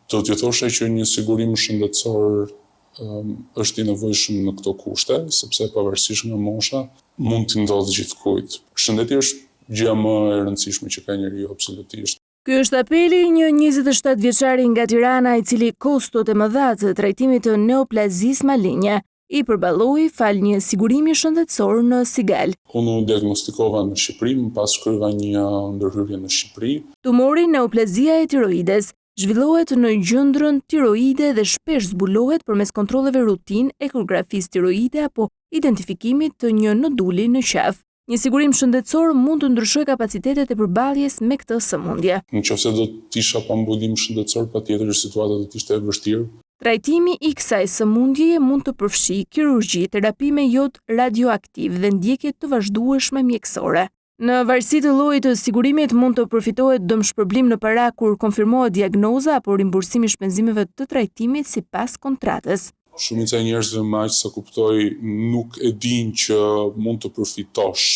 Do t'ju thoshe që një sigurim shëndetësor është i nevojshëm në këto kushte, sepse pavarësisht nga mosha, mund t'i ndodhë gjithkujt. Shëndeti është gjëja më e rëndësishme që ka njeriu absolutisht. Ky është apeli një 27 vjeçari nga Tirana i cili kostot e mëdha të trajtimit të neoplazisë maligne i përballoi fal një sigurimi shëndetësor në Sigal. Unë u diagnostikova në Shqipëri, më pas shkryva një ndërhyrje në Shqipëri. Tumori neoplazia e tiroides zhvillohet në gjendrën tiroide dhe shpesh zbulohet përmes kontrolleve rutinë, ekografisë tiroide apo identifikimit të një noduli në qaf. Një sigurim shëndetësor mund të ndryshojë kapacitetet e përballjes me këtë sëmundje. Nëse do të isha pa mbulim shëndetësor, patjetër situata do të ishte e vështirë. Trajtimi i kësaj sëmundjeje mund të përfshijë kirurgji, terapi me jod radioaktiv dhe ndjekje të vazhdueshme mjekësore. Në varësi të llojit të sigurimit mund të përfitohet dëmshpërblim në para kur konfirmohet diagnoza apo rimbursimi i shpenzimeve të trajtimit sipas kontratës. Shumica e njerëzve më aq sa kuptoj nuk e dinë që mund të përfitosh.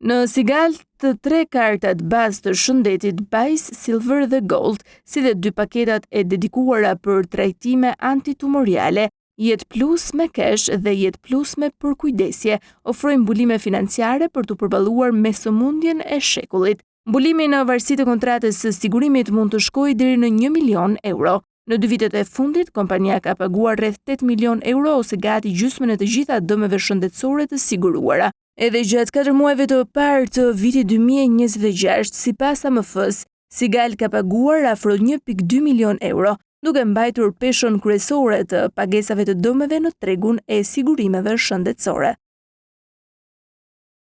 Në Sigal, të 3 kartat bazë të shëndetit Bajs, Silver dhe Gold, si dhe 2 paketat e dedikuara për trajtime antitumoriale, Jet Plus me kesh dhe Jet Plus me përkujdesje, ofrojnë mbulime financiare për të përballuar me sëmundjen e shekullit. Mbulimi në varësi të kontratës së sigurimit mund të shkojë deri në 1 milion euro. Në 2 vitet e fundit, kompania ka paguar rreth 8 milion euro ose gati gjysmën e të gjitha dëmeve shëndetësore të siguruara. Edhe gjatë 4 muajve të parë të vitit 2026, sipas AMF-s, Sigal ka paguar afro 1.2 milion euro, duke mbajtur peshën kryesore të pagesave të dëmeve në tregun e sigurimeve shëndetësore.